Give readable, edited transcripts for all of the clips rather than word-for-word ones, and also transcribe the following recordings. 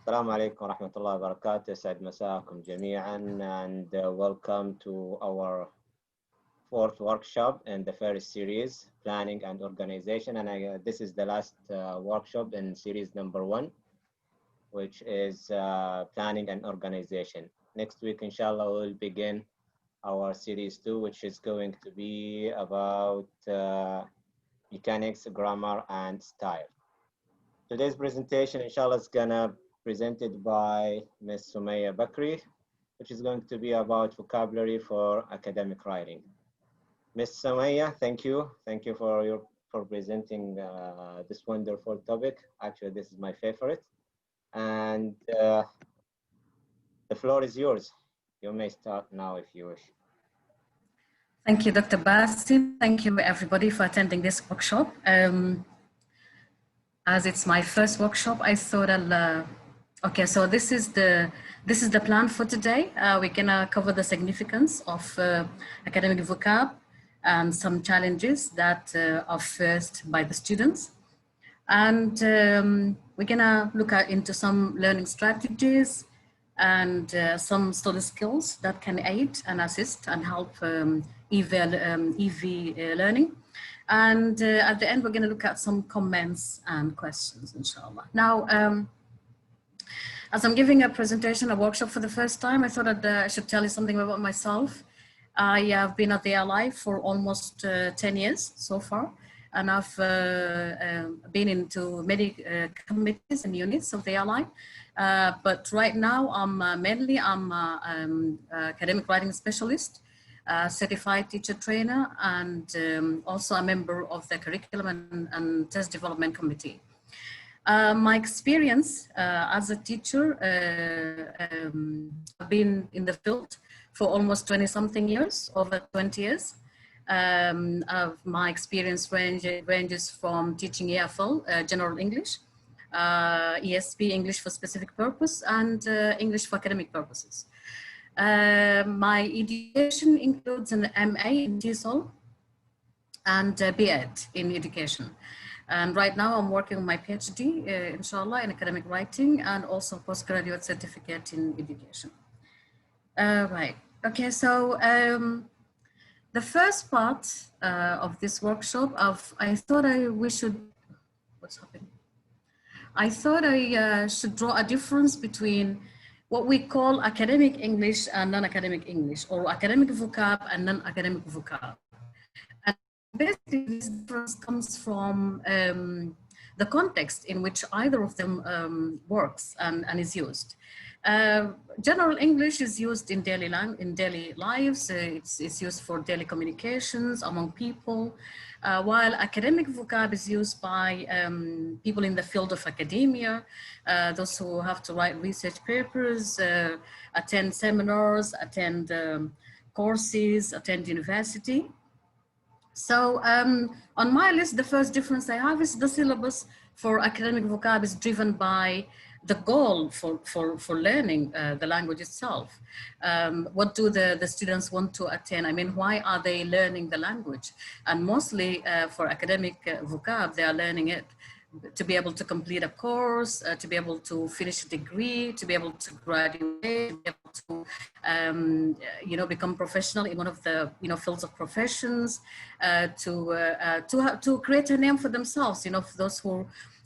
Assalamu alaikum wa rahmatullahi wa barakatuh. Said Masaakum Jami'an, and welcome to our fourth workshop in the first series, Planning and Organization. And this is the last workshop in series number 1, which is Planning and Organization. Next week, inshallah, we'll begin our series 2, which is going to be about mechanics, grammar, and style. Today's presentation, inshallah, is gonna presented by Ms. Summaya Bakri, which is going to be about vocabulary for academic writing. Ms. Summaya, thank you. Thank you for presenting this wonderful topic. Actually, this is my favorite. And the floor is yours. You may start now if you wish. Thank you, Dr. Basim. Thank you, everybody, for attending this workshop. As it's my first workshop, I thought I'll okay, so this is the plan for today. We're gonna cover the significance of academic vocab and some challenges that are faced by the students. And we're gonna look into some learning strategies and some study skills that can aid and assist and help EV learning. And at the end, we're gonna look at some comments and questions, inshallah. Now, as I'm giving a presentation, a workshop for the first time, I thought that I should tell you something about myself. I have been at the ALI for almost 10 years so far, and I've been into many committees and units of the ALI. But right now, I'm academic writing specialist, certified teacher trainer, and also a member of the curriculum and test development committee. My experience as a teacher, I've been in the field for almost 20-something years, over 20 years. My experience ranges from teaching EFL, General English, ESP, English for specific purpose, and English for academic purposes. My education includes an MA in TESOL and B.Ed in education. And right now I'm working on my PhD, inshallah, in academic writing and also postgraduate certificate in education. Right, okay, so the first part of this workshop, I thought what's happening? I thought I should draw a difference between what we call academic English and non-academic English, or academic vocab and non-academic vocab. Basically, this difference comes from the context in which either of them works and is used. General English is used in daily lives. It's used for daily communications among people, while academic vocab is used by people in the field of academia, those who have to write research papers, attend seminars, attend courses, attend university. So on my list, the first difference I have is the syllabus for academic vocab is driven by the goal for learning the language itself. What do the students want to attain? I mean, why are they learning the language? And mostly for academic vocab, they are learning it to be able to complete a course, to be able to finish a degree, to be able to graduate, to be able to become professional in one of the fields of professions, to create a name for themselves, for those who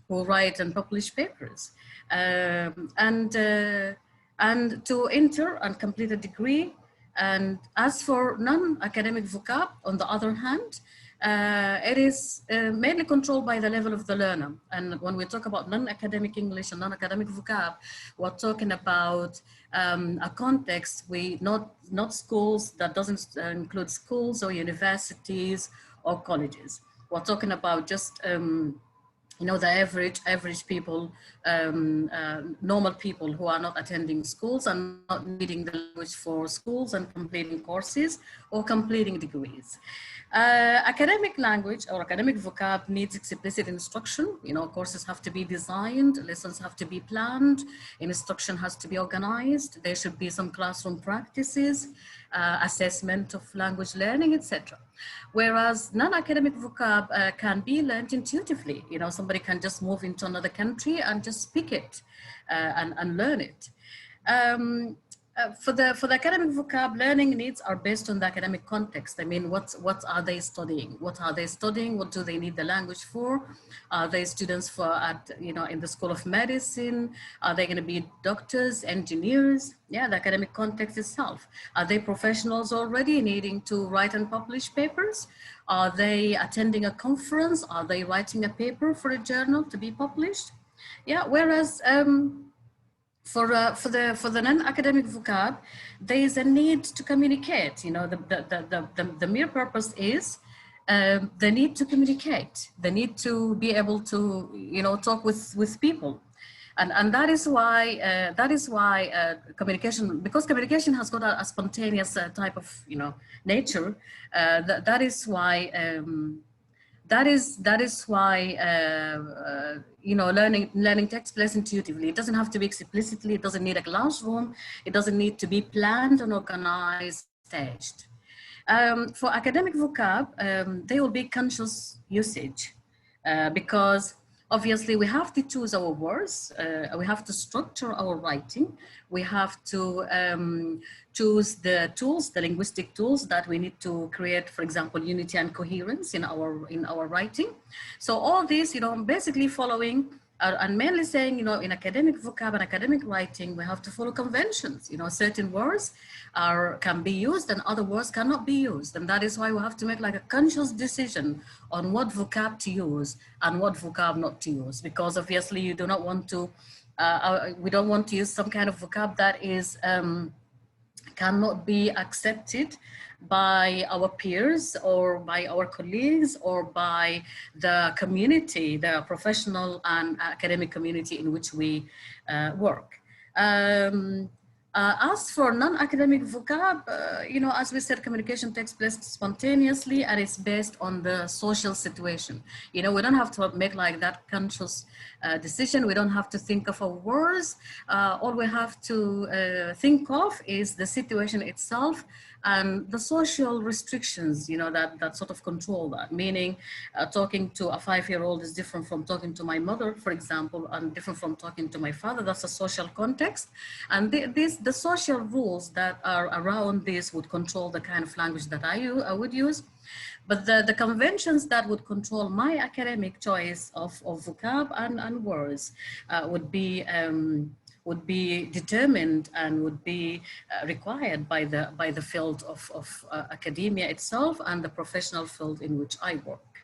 write and publish papers, and to enter and complete a degree. And as for non-academic vocab, on the other hand, it is mainly controlled by the level of the learner. And when we talk about non-academic English and non-academic vocab, we're talking about a context, not schools, that doesn't include schools or universities or colleges. We're talking about just the average people, normal people who are not attending schools and not needing the language for schools and completing courses or completing degrees. Academic language or academic vocab needs explicit instruction. Courses have to be designed, lessons have to be planned, instruction has to be organized, there should be some classroom practices, assessment of language learning, etc. Whereas non-academic vocab can be learned intuitively. Somebody somebody can just move into another country and just speak it and learn it. For the academic vocab, learning needs are based on the academic context. I mean, what are they studying? What are they studying? What do they need the language for? Are they students for in the School of Medicine? Are they going to be doctors, engineers? Yeah, the academic context itself. Are they professionals already needing to write and publish papers? Are they attending a conference? Are they writing a paper for a journal to be published? Yeah, whereas for the non-academic vocab, there is a need to communicate. You know, the mere purpose is the need to communicate, the need to be able to, you know, talk with people. And that is why communication, because communication has got a spontaneous type of, you know, nature. That is why you know, learning takes place intuitively. It doesn't have to be explicitly. It doesn't need a classroom. It doesn't need to be planned and organized, staged. For academic vocab, there will be conscious usage because obviously we have to choose our words. We have to structure our writing. We have to choose the tools, the linguistic tools that we need to create, for example, unity and coherence in our writing. So all this, you know, basically following and mainly saying, you know, in academic vocab and academic writing, we have to follow conventions. You know, certain words can be used and other words cannot be used. And that is why we have to make like a conscious decision on what vocab to use and what vocab not to use, because obviously you do not want to, we don't want to use some kind of vocab that is, cannot be accepted by our peers or by our colleagues or by the community, the professional and academic community in which we work. As for non-academic vocab, you know, as we said, communication takes place spontaneously and it's based on the social situation. You know, we don't have to make like that conscious decision. We don't have to think of our words. All we have to think of is the situation itself and the social restrictions, you know, that sort of control that. Meaning, talking to a 5-year-old is different from talking to my mother, for example, and different from talking to my father. That's a social context. And the social rules that are around this would control the kind of language that I would use. But the conventions that would control my academic choice of vocab and words would be determined and would be required by the field of academia itself and the professional field in which I work.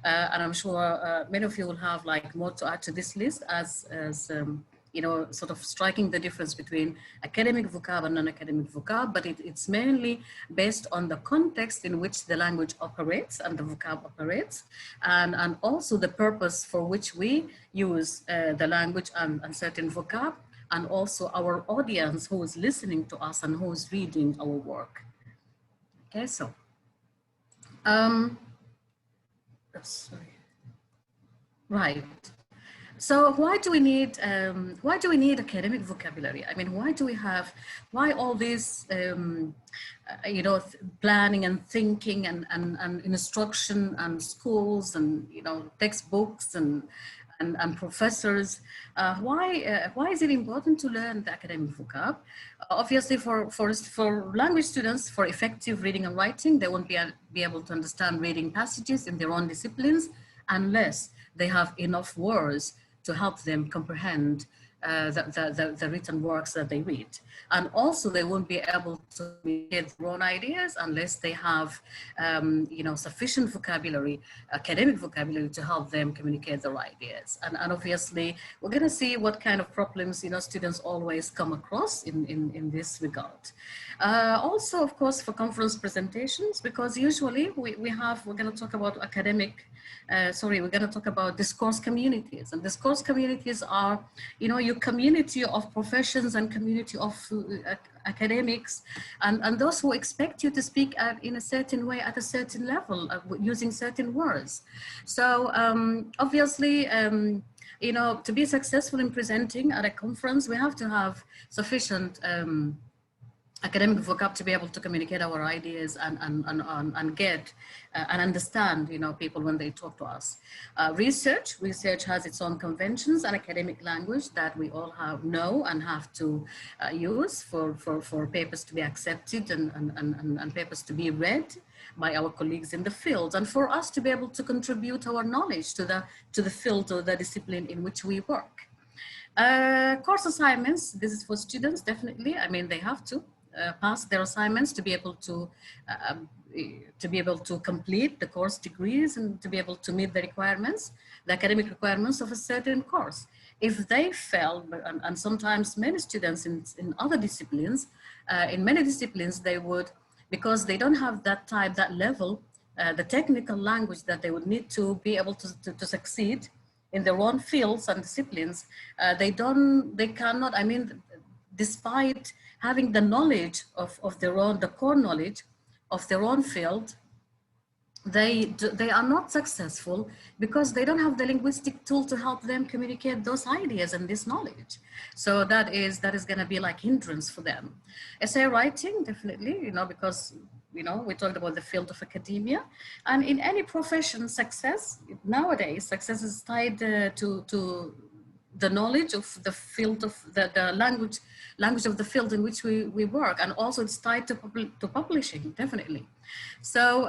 And I'm sure many of you will have like more to add to this list as you know, sort of striking the difference between academic vocab and non-academic vocab, but it's mainly based on the context in which the language operates and the vocab operates, and also the purpose for which we use the language and certain vocab, and also our audience who is listening to us and who is reading our work. Okay, so, sorry. Right. So why do we need academic vocabulary? I mean, why all this, you know, planning and thinking and instruction and schools and, you know, textbooks and professors? Why is it important to learn the academic vocab? Obviously, for language students, for effective reading and writing, they won't be able to understand reading passages in their own disciplines unless they have enough words to help them comprehend the written works that they read. And also they won't be able to communicate their own ideas unless they have, you know, sufficient vocabulary, academic vocabulary to help them communicate their ideas. And obviously we're gonna see what kind of problems, you know, students always come across in this regard. Also, of course, for conference presentations, because usually we're gonna talk about academic, we're going to talk about discourse communities. And discourse communities are, you know, your community of professions and community of academics, and those who expect you to speak in a certain way at a certain level, using certain words. So obviously, you know, to be successful in presenting at a conference, we have to have sufficient academic vocab to be able to communicate our ideas and get and understand, you know, people when they talk to us. Research has its own conventions and academic language that we all know and have to use for papers to be accepted and papers to be read by our colleagues in the field, and for us to be able to contribute our knowledge to the field or the discipline in which we work. Course assignments, this is for students, definitely. I mean, they have to pass their assignments to be able to complete the course degrees and to be able to meet the requirements, the academic requirements of a certain course. If they fail, and sometimes many students in other disciplines, in many disciplines, they would, because they don't have that type, that level, the technical language that they would need to be able to succeed in their own fields and disciplines, they cannot, I mean, despite having the knowledge of their own, the core knowledge of their own field, they are not successful because they don't have the linguistic tool to help them communicate those ideas and this knowledge. So that is going to be like hindrance for them. Essay writing, definitely, you know, because, you know, we talked about the field of academia, and in any profession, success nowadays, success is tied to the knowledge of the field of the language of the field in which we work, and also it's tied to publishing, definitely. So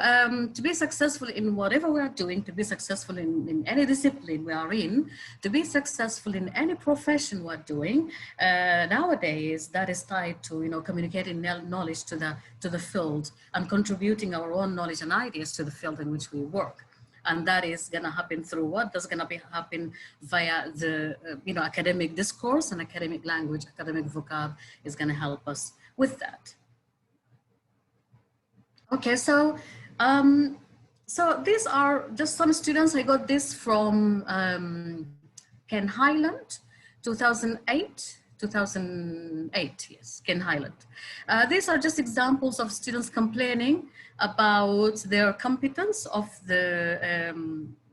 to be successful in whatever we are doing, to be successful in any discipline we are in, to be successful in any profession we're doing, nowadays that is tied to, you know, communicating knowledge to the field and contributing our own knowledge and ideas to the field in which we work. And that is going to happen through what? That's going to happen via the you know, academic discourse and academic language. Academic vocab is going to help us with that. Okay, so so these are just some students. I got this from Ken Highland, 2008, yes, Ken Highland. These are just examples of students complaining about their competence of the,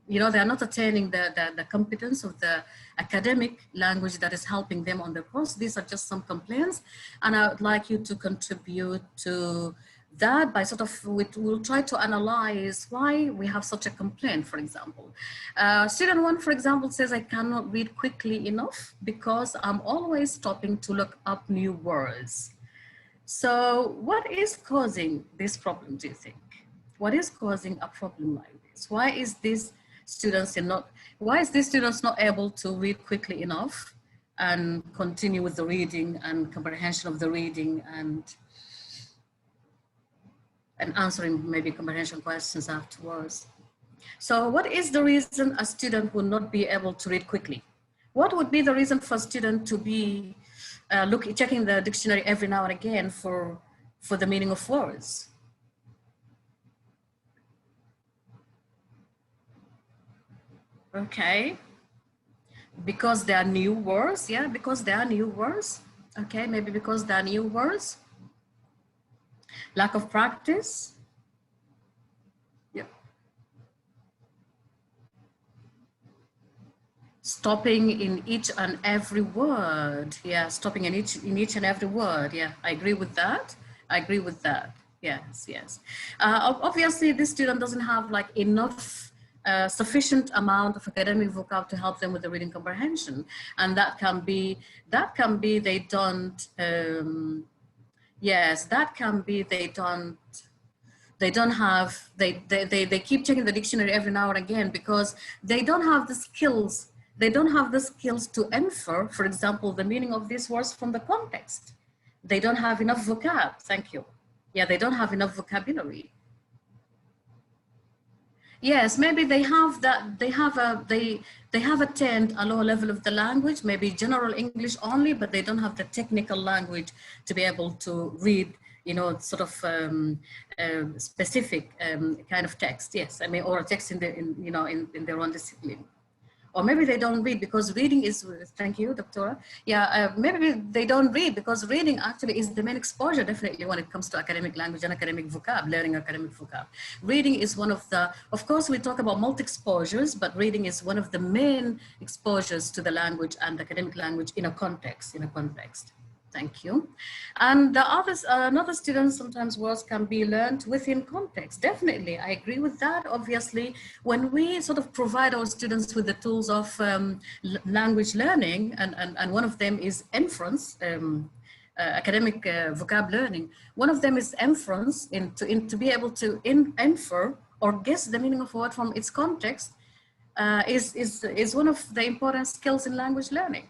you know, they are not attaining the competence of the academic language that is helping them on the course. These are just some complaints, and I would like you to contribute to that by sort of, we'll try to analyze why we have such a complaint, for example. Student 1, for example, says, I cannot read quickly enough because I'm always stopping to look up new words. So what is causing this problem, do you think? What is causing a problem like this? Why is these students not able to read quickly enough and continue with the reading and comprehension of the reading and answering maybe comprehension questions afterwards? So what is the reason a student will not be able to read quickly? What would be the reason for a student to be checking the dictionary every now and again for the meaning of words? Okay, because there are new words, yeah, because there are new words. Okay, maybe because there are new words. Lack of practice. Yeah. Stopping in each and every word. Yeah, stopping in each and every word. Yeah, I agree with that. I agree with that. Yes, yes. Obviously, this student doesn't have like enough sufficient amount of academic vocab to help them with the reading comprehension, and that can be they don't. Yes, that can be they keep checking the dictionary every now and again because they don't have the skills. They don't have the skills to infer, for example, the meaning of these words from the context. They don't have enough vocab. Thank you. Yeah, they don't have enough vocabulary. Yes, maybe they have that. They have attained a low level of the language, maybe general English only, but they don't have the technical language to be able to read, you know, sort of specific kind of text. Yes, I mean, or a text in their own discipline. Or maybe they don't read because reading is, thank you, Doctora. Yeah, maybe they don't read because reading actually is the main exposure, definitely, when it comes to academic language and academic vocab, learning academic vocab. Reading is one of the, of course, we talk about multi-exposures, but reading is one of the main exposures to the language and academic language in a context, Thank you. And the others, another student, sometimes words can be learned within context. Definitely, I agree with that. Obviously, when we sort of provide our students with the tools of language learning, and one of them is inference, academic vocab learning. One of them is inference, to be able to infer or guess the meaning of a word from its context, is one of the important skills in language learning.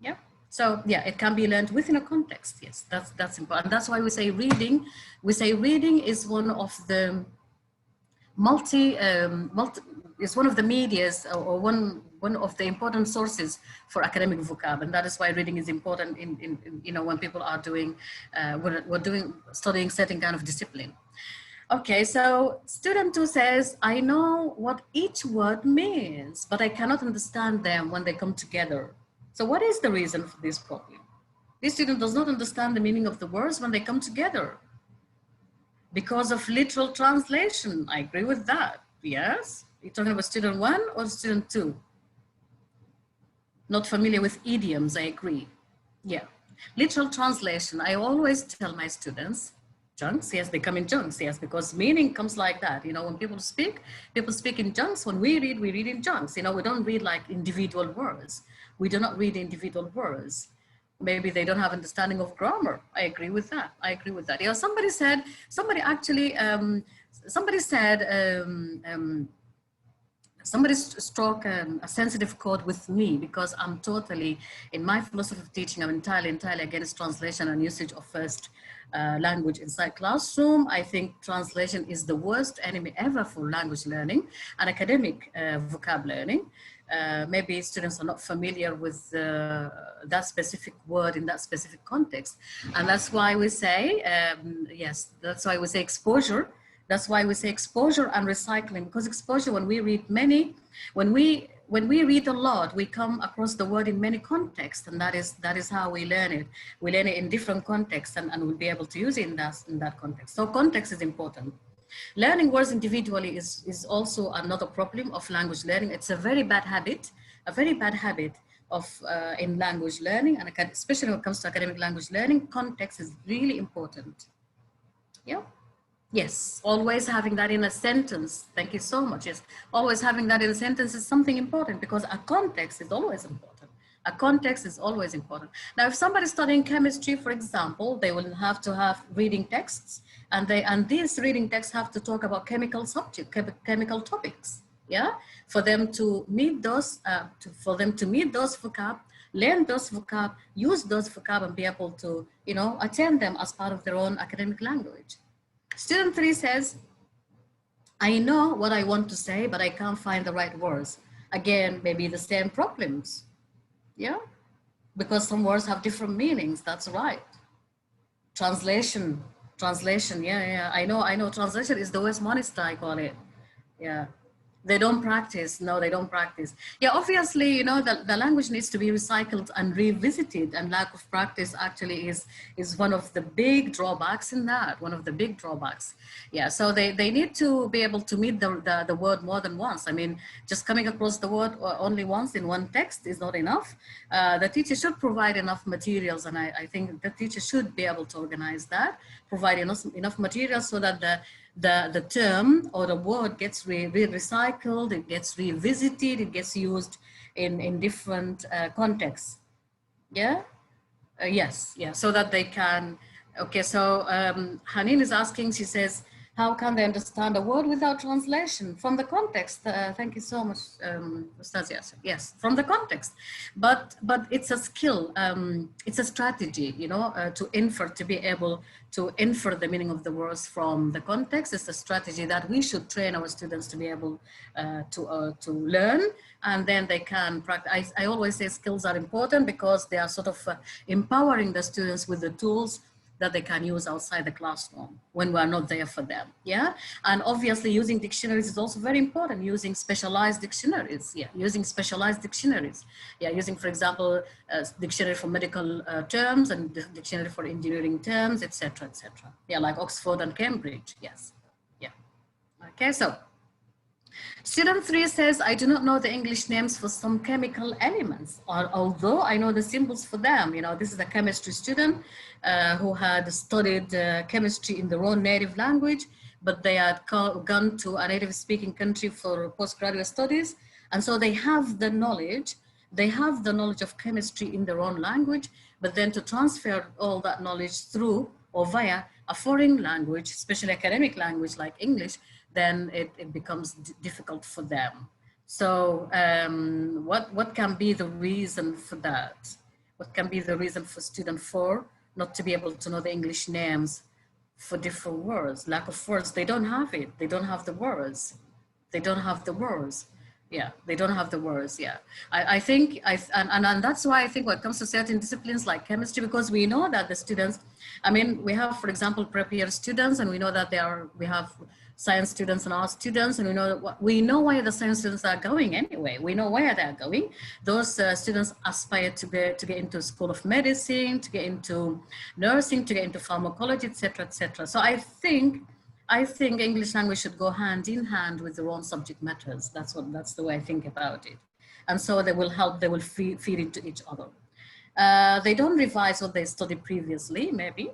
Yeah. So yeah, it can be learned within a context. Yes, that's important. That's why we say reading. We say reading is one of the is one of the medias, or one of the important sources for academic vocab, and that is why reading is important in when people are doing studying certain kind of discipline. Okay, so student 2 says, I know what each word means, but I cannot understand them when they come together. So what is the reason for this problem? This student does not understand the meaning of the words when they come together. Because of literal translation, I agree with that. Yes, you're talking about student 1 or student 2? Not familiar with idioms, I agree. Yeah, literal translation, I always tell my students, chunks, yes, they come in chunks, yes, because meaning comes like that. When people speak in chunks. When we read in chunks. We don't read like individual words. We do not read individual words. Maybe they don't have understanding of grammar. I agree with that. Yeah, somebody said somebody struck a sensitive chord with me, because I'm totally, in my philosophy of teaching, I'm entirely against translation and usage of first language inside classroom. I think translation is the worst enemy ever for language learning and academic vocab learning. Maybe students are not familiar with that specific word in that specific context. And that's why we say, yes, that's why we say exposure. That's why we say exposure and recycling, because exposure, when we read when we read a lot, we come across the word in many contexts, and that is how we learn it. We learn it in different contexts, and we'll be able to use it in that context. So context is important. Learning words individually is also another problem of language learning. It's a very bad habit of in language learning, and especially when it comes to academic language learning. Context is really important. Yeah. Yes, always having that in a sentence. Thank you so much. Yes, always having that in a sentence is something important, because a context is always important. A context is always important. Now, if somebody's studying chemistry, for example, they will have to have reading texts, and these reading texts have to talk about chemical topics. Yeah, for them to meet those, vocab, learn those vocab, use those vocab, and be able to, attend them as part of their own academic language. Student 3 says, I know what I want to say, but I can't find the right words. Again, maybe the same problems. Yeah, because some words have different meanings. That's right. Translation. Yeah. I know. Translation is the worst monster, I call it. Yeah. They don't practice. No, they don't practice. Yeah, obviously, the language needs to be recycled and revisited, and lack of practice actually is one of the big drawbacks in that, one of the big drawbacks. Yeah, so they need to be able to meet the word more than once. I mean, just coming across the word only once in one text is not enough. The teacher should provide enough materials, and I think the teacher should be able to organize that, provide enough materials so that the term or the word gets recycled, it gets revisited, it gets used in different contexts. Yeah. Yes. Yeah. So that they can. Okay. So Hanin is asking. She says, how can they understand a word without translation from the context? Thank you so much, Ustaz Yasser. Yes, from the context, but it's a skill. It's a strategy, to infer, to be able to infer the meaning of the words from the context. It's a strategy that we should train our students to be able to learn, and then they can practice. I always say skills are important because they are sort of empowering the students with the tools that they can use outside the classroom when we are not there for them. Yeah, and obviously using dictionaries is also very important. Using specialized dictionaries. Yeah, using specialized dictionaries. Yeah, using, for example, dictionary for medical terms and dictionary for engineering terms, etc., etc. Yeah, like Oxford and Cambridge. Yes. Yeah. Okay, so Student 3 says, I do not know the English names for some chemical elements, although I know the symbols for them. You know, this is a chemistry student who had studied chemistry in their own native language, but they had gone to a native speaking country for postgraduate studies. And so they have the knowledge of chemistry in their own language, but then to transfer all that knowledge through or via a foreign language, especially academic language like English, then it becomes difficult for them. So what can be the reason for that? What can be the reason for student 4 not to be able to know the English names for different words? Lack of words, they don't have it. They don't have the words. They don't have the words. Yeah, they don't have the words. Yeah, I think, and that's why I think when it comes to certain disciplines like chemistry, because we know that the students, I mean, we have, for example, prep year students, and we know that we have science students and art students, and we know where the science students are going anyway. We know where they're going. Those students aspire to get into School of Medicine, to get into nursing, to get into pharmacology, etc., etc. So I think English language should go hand in hand with their own subject matters. That's the way I think about it. And so they will feed into each other. They don't revise what they studied previously, maybe,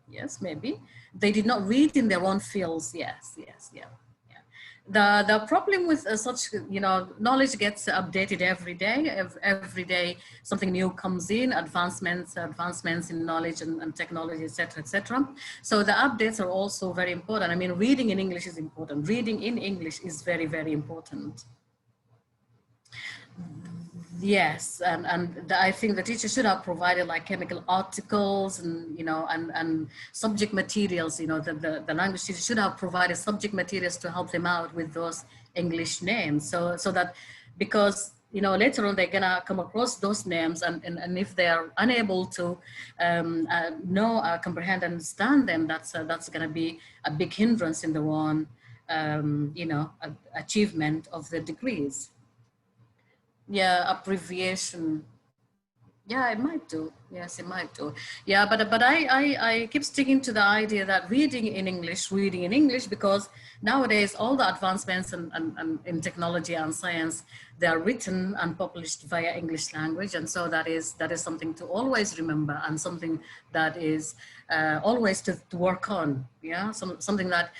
yes, maybe. They did not read in their own fields, yes, yeah. The problem with such, knowledge gets updated every day. Every day something new comes in, advancements in knowledge and technology, etc. So the updates are also very important. I mean, reading in English is important. Reading in English is very, very important. Yes, and I think the teacher should have provided like chemical articles and, and subject materials, the language teacher should have provided subject materials to help them out with those English names. So that, because, later on they're gonna come across those names and if they are unable to know, comprehend, understand them, that's gonna be a big hindrance in their own, achievement of the degrees. Yeah, abbreviation. Yeah, it might do. Yes, it might do. Yeah, but I keep sticking to the idea that reading in English, because nowadays all the advancements and in technology and science, they are written and published via English language. And so that is something to always remember, and something that is always to work on. Yeah, something that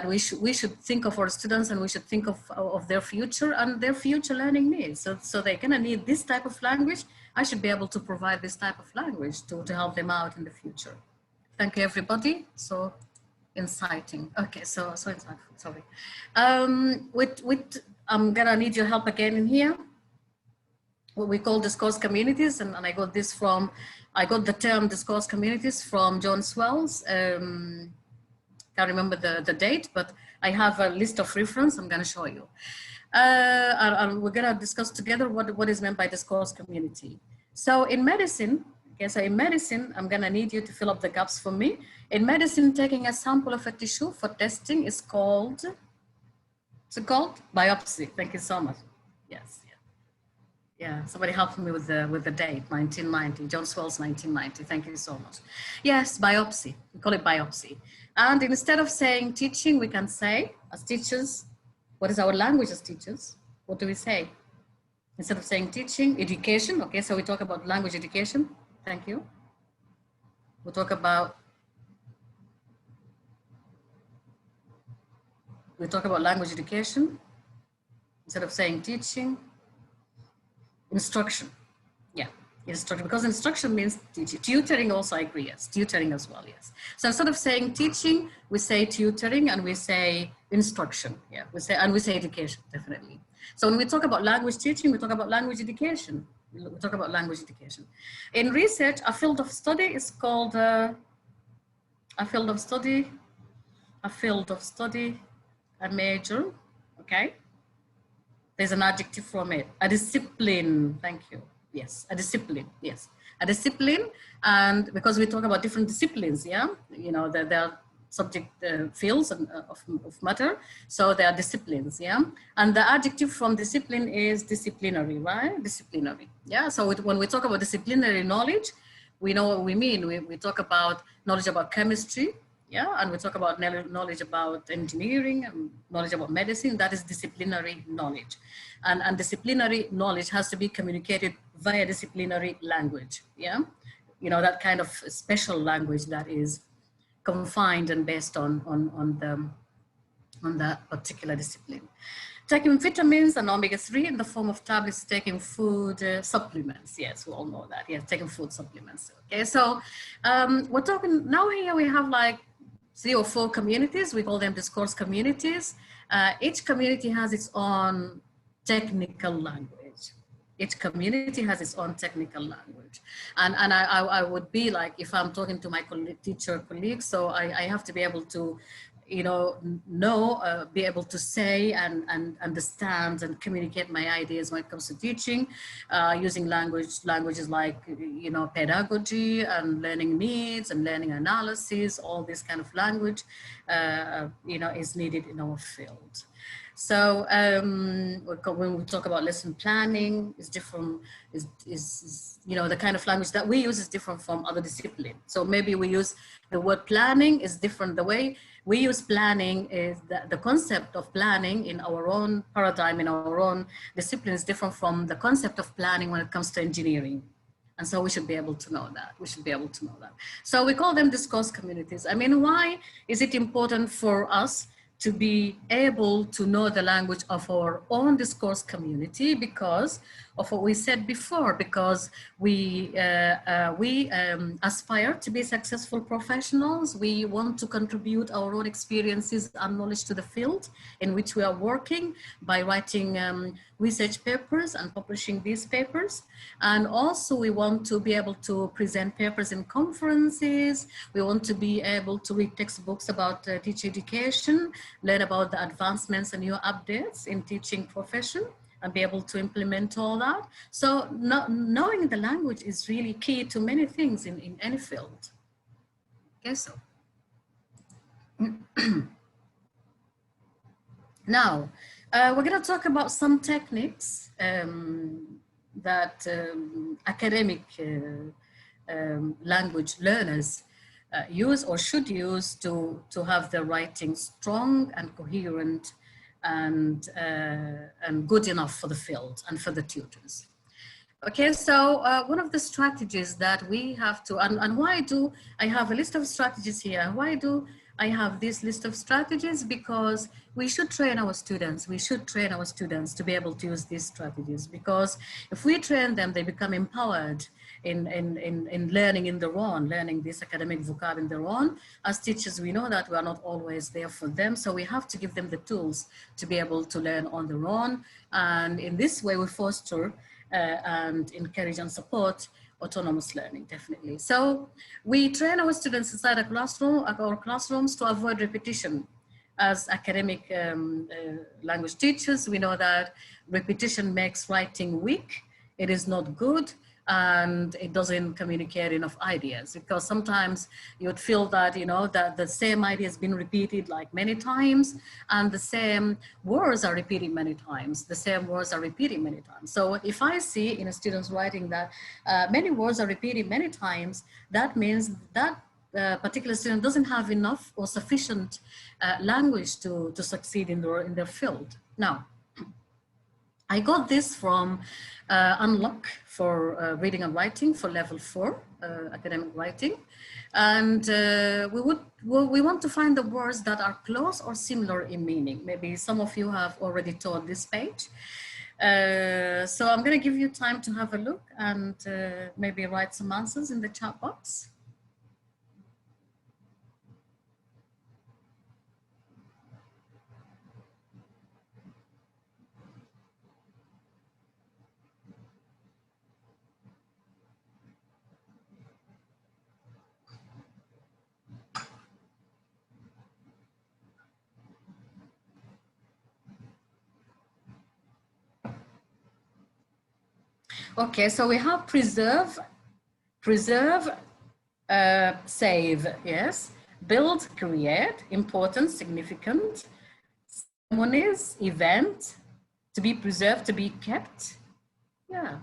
we should think of our students, and we should think of their future and their future learning needs. So they're gonna need this type of language. I should be able to provide this type of language to help them out in the future. Thank you, everybody. So inciting. Okay, so insightful, sorry. I'm gonna need your help again in here. What we call discourse communities, and I got the term discourse communities from John Swells. Can't remember the date, but I have a list of reference I'm gonna show you. And we're gonna discuss together what is meant by discourse community. So in medicine, I'm gonna need you to fill up the gaps for me. In medicine, taking a sample of a tissue for testing is called, what's it called? Biopsy. Thank you so much. Yes, yeah. Somebody helped me with the date, 1990, John Swells, 1990. Thank you so much. Yes, biopsy. We call it biopsy. And instead of saying teaching, we can say, as teachers, what is our language as teachers? What do we say? Instead of saying teaching, education. Okay, so we talk about language education. Thank you. We talk about language education. Instead of saying teaching, instruction. Yeah, instruction, because instruction means teaching. Tutoring also, I agree, yes. Tutoring as well, yes. So instead of saying teaching, we say tutoring, and we say instruction. Yeah, we say education, definitely. So when we talk about language teaching, we talk about language education. We talk about language education. In research, a field of study is called a major, okay? There's an adjective from it, a discipline, thank you. Yes, a discipline, yes. A discipline, and because we talk about different disciplines, yeah? There are subject fields of matter, so there are disciplines, yeah? And the adjective from discipline is disciplinary, right? Disciplinary, yeah? So when we talk about disciplinary knowledge, we know what we mean. We talk about knowledge about chemistry, Yeah, and we talk about knowledge about engineering and knowledge about medicine. That is disciplinary knowledge. And disciplinary knowledge has to be communicated via disciplinary language. Yeah, you know, that kind of special language that is confined and based on that particular discipline. Taking vitamins and omega-3 in the form of tablets, taking food supplements. Yes, we all know that. Yes, taking food supplements. Okay, so we're talking now here we have like 3 or 4 communities. We call them discourse communities. Each community has its own technical language. Each community has its own technical language. And I would be like, if I'm talking to my teacher colleagues, so I have to be able to, you know, be able to say and understand and communicate my ideas when it comes to teaching, using languages like, you know, pedagogy and learning needs and learning analysis. All this kind of language, you know, is needed in our field. So when we talk about lesson planning, is different, is you know, the kind of language that we use is different from other disciplines. So maybe we use the word planning is different. The way we use planning is the concept of planning in our own paradigm, in our own discipline is different from the concept of planning when it comes to engineering. And so we should be able to know that. We should be able to know that. So we call them discourse communities. I mean, why is it important for us to be able to know the language of our own discourse community? Because of what we said before, because we aspire to be successful professionals. We want to contribute our own experiences and knowledge to the field in which we are working by writing research papers and publishing these papers. And also we want to be able to present papers in conferences. We want to be able to read textbooks about teacher education, learn about the advancements and new updates in teaching profession, and be able to implement all that. So knowing the language is really key to many things in any field. Okay, so. Now, we're gonna talk about some techniques that academic language learners use or should use to have their writing strong and coherent and good enough for the field and for the tutors. Okay, so one of the strategies that we have to, and why do I have a list of strategies here? Why do I have this list of strategies? Because we should train our students. We should train our students to be able to use these strategies, because if we train them, they become empowered in learning in their own, learning this academic vocab in their own. As teachers, we know that we are not always there for them. So we have to give them the tools to be able to learn on their own. And in this way, we foster and encourage and support autonomous learning, definitely. So we train our students inside a classroom, our classrooms, to avoid repetition. As academic language teachers, we know that repetition makes writing weak. It is not good, and it doesn't communicate enough ideas, because sometimes you would feel that, you know, that the same idea has been repeated like many times, and the same words are repeated many times. The same words are repeated many times. So if I see in a student's writing that many words are repeated many times, that means that particular student doesn't have enough or sufficient language to succeed in their field. Now, I got this from Unlock for reading and writing for level 4 academic writing, and we want to find the words that are close or similar in meaning. Maybe some of you have already taught this page, so I'm going to give you time to have a look and maybe write some answers in the chat box. Okay, so we have preserve, save, yes. Build, create, important, significant. Ceremonies, event, to be preserved, to be kept. Yeah.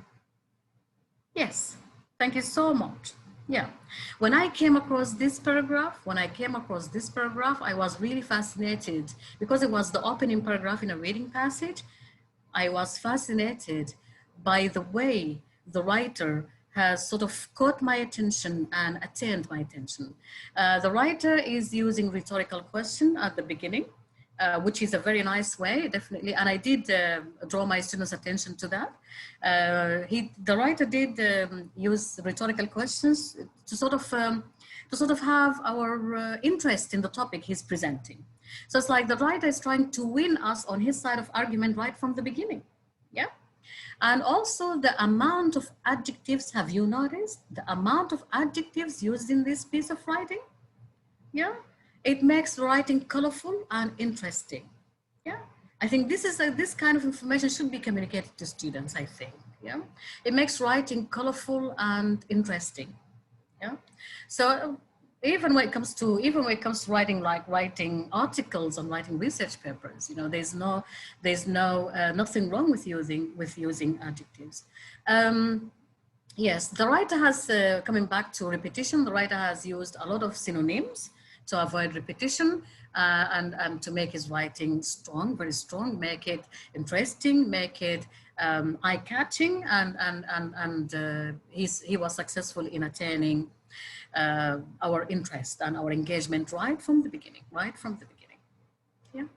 Yes, thank you so much. Yeah, when I came across this paragraph, I was really fascinated because it was the opening paragraph in a reading passage. I was fascinated by the way the writer has sort of caught my attention and attained my attention. The writer is using rhetorical question at the beginning, which is a very nice way, definitely. And I did draw my students' attention to that. The writer did use rhetorical questions to sort of have our interest in the topic he's presenting. So it's like the writer is trying to win us on his side of argument right from the beginning. Yeah. And also the amount of adjectives, have you noticed? The amount of adjectives used in this piece of writing? Yeah. It makes writing colorful and interesting. Yeah. I think this kind of information should be communicated to students, I think. Yeah. It makes writing colorful and interesting. Yeah. So even when it comes to writing, like writing articles and writing research papers, you know, there's nothing wrong with using adjectives. Yes, the writer has, coming back to repetition, the writer has used a lot of synonyms to avoid repetition and to make his writing strong, very strong, make it interesting, make it eye-catching, and he was successful in attaining our interest and our engagement right from the beginning, Yeah.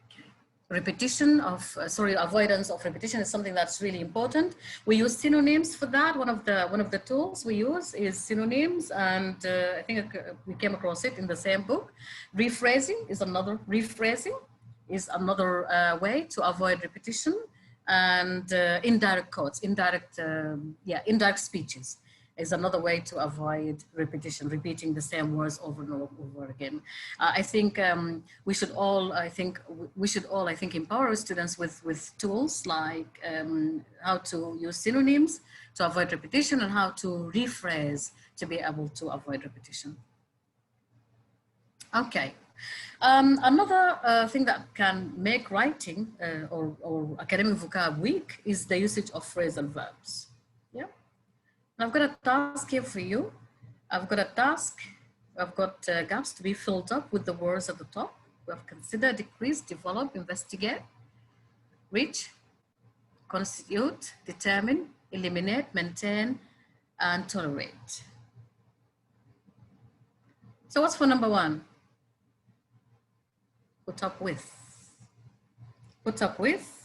Okay. Repetition of, avoidance of repetition is something that's really important. We use synonyms for that. One of the tools we use is synonyms, and I think we came across it in the same book. Rephrasing is another way to avoid repetition, and indirect quotes, indirect speeches is another way to avoid repetition, repeating the same words over and over again. I think we should all, empower our students with tools like how to use synonyms to avoid repetition and how to rephrase to be able to avoid repetition. Okay. Another thing that can make writing or academic vocab weak is the usage of phrasal verbs. Yeah. I've got a task here for you. I've got gaps to be filled up with the words at the top. We have consider, decrease, develop, investigate, reach, constitute, determine, eliminate, maintain, and tolerate. So what's for number one? Put up with. Put up with.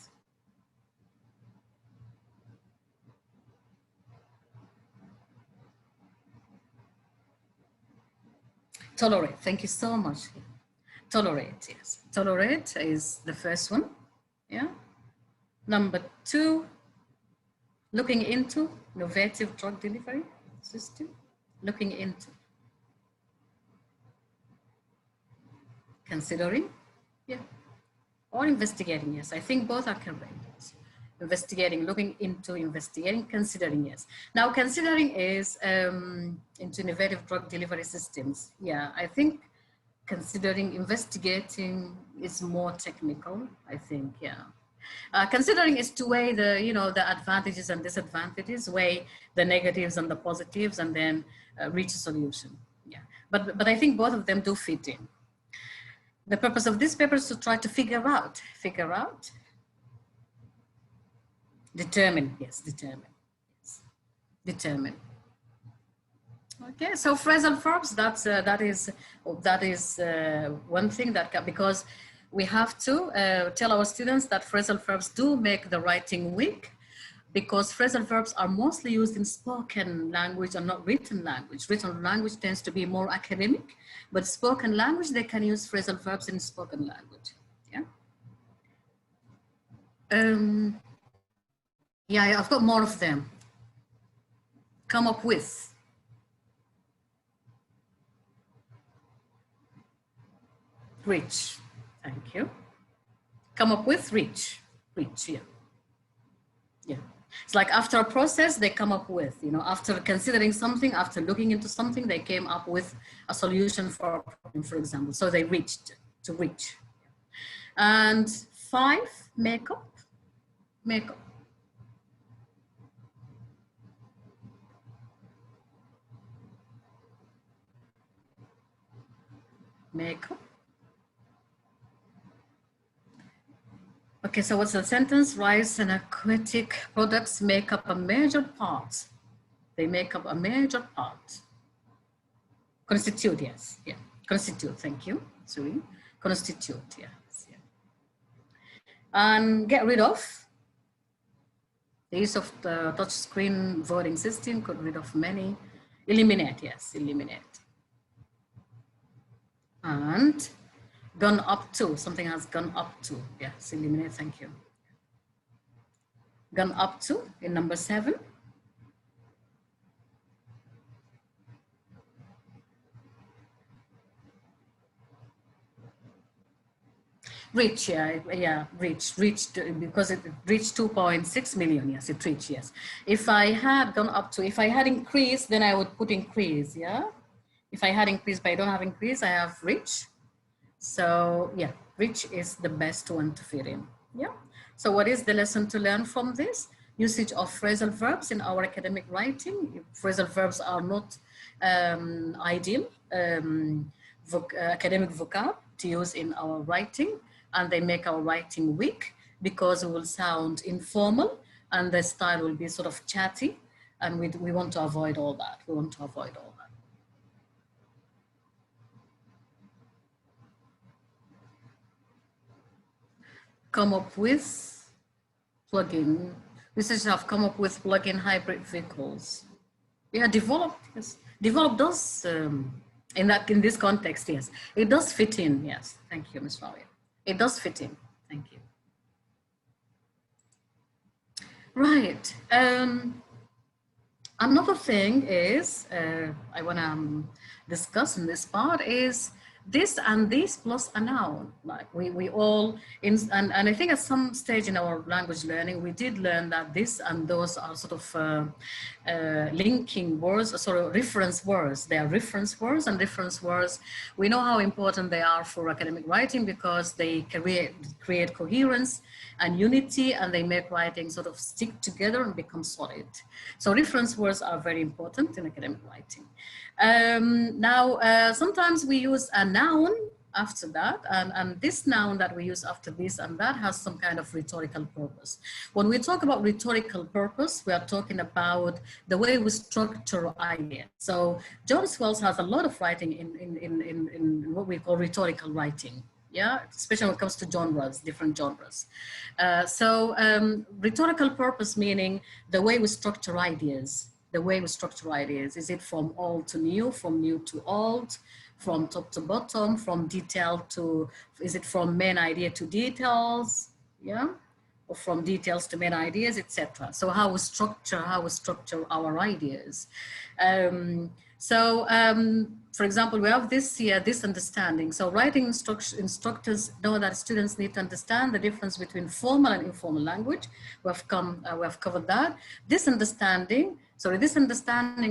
Tolerate, thank you so much. Tolerate, yes. Tolerate is the first one, yeah. Number two, looking into, innovative drug delivery system. Looking into. Considering, yeah. Or investigating, yes. I think both are correct. Investigating, looking into, investigating, considering, yes. Now, considering is into innovative drug delivery systems. Yeah, I think considering, investigating is more technical, I think, yeah. Considering is to weigh the advantages and disadvantages, weigh the negatives and the positives, and then reach a solution. Yeah, but I think both of them do fit in. The purpose of this paper is to try to figure out, determine, yes, determine, yes, determine. Okay, so phrasal verbs, that is one thing that because we have to tell our students that phrasal verbs do make the writing weak, because phrasal verbs are mostly used in spoken language and not written language. Written language tends to be more academic, but spoken language, they can use phrasal verbs in spoken language, yeah? Yeah, I've got more of them. Come up with. Reach, thank you. Come up with, reach, yeah. Yeah, it's like after a process, they come up with, after considering something, after looking into something, they came up with a solution for a problem, for example. So they reached, to reach. And 5, makeup. make up. Okay, so what's the sentence? Rice and aquatic products make up a major part. They make up a major part. Constitute, yes, yeah. Constitute, thank you, sorry. Constitute, yes, yeah. And get rid of. The use of the touchscreen voting system, got rid of many. Eliminate, yes, eliminate. And gone up to, something has gone up to, yes, eliminate, thank you. Gone up to in number 7. Reach, yeah, reached, because it reached 2.6 million, yes, it reached, yes. If I had gone up to, if I had increased, then I would put increase, yeah? If I had increased, but I don't have increase, I have reach. So yeah, reach is the best one to fit in, yeah? So what is the lesson to learn from this? Usage of phrasal verbs in our academic writing. Phrasal verbs are not ideal academic vocab to use in our writing, and they make our writing weak because it will sound informal and the style will be sort of chatty, and we want to avoid all that. We want to avoid all that. Come up with plugin. Researchers have come up with plug-in hybrid vehicles. Yeah, develop, yes. Develop does, in this context, yes. It does fit in, yes. Thank you, Ms. Rawia. It does fit in, thank you. Right, another thing is, I wanna discuss in this part is this and this plus a noun. Like we all, and I think at some stage in our language learning, we did learn that this and those are sort of linking words, sort of reference words. They are reference words, and reference words, we know how important they are for academic writing because they create coherence and unity, and they make writing sort of stick together and become solid. So reference words are very important in academic writing. Sometimes we use a noun after that, and this noun that we use after this and that has some kind of rhetorical purpose. When we talk about rhetorical purpose, we are talking about the way we structure ideas. So John Swells has a lot of writing in what we call rhetorical writing. Yeah, especially when it comes to genres, different genres. Rhetorical purpose meaning the way we structure ideas. The way we structure ideas. Is it from old to new, from new to old, from top to bottom, from detail to, is it from main idea to details, yeah? Or from details to main ideas, etc. So how we structure our ideas. For example, we have this here, this understanding. So writing instructors know that students need to understand the difference between formal and informal language. We have covered that. This understanding,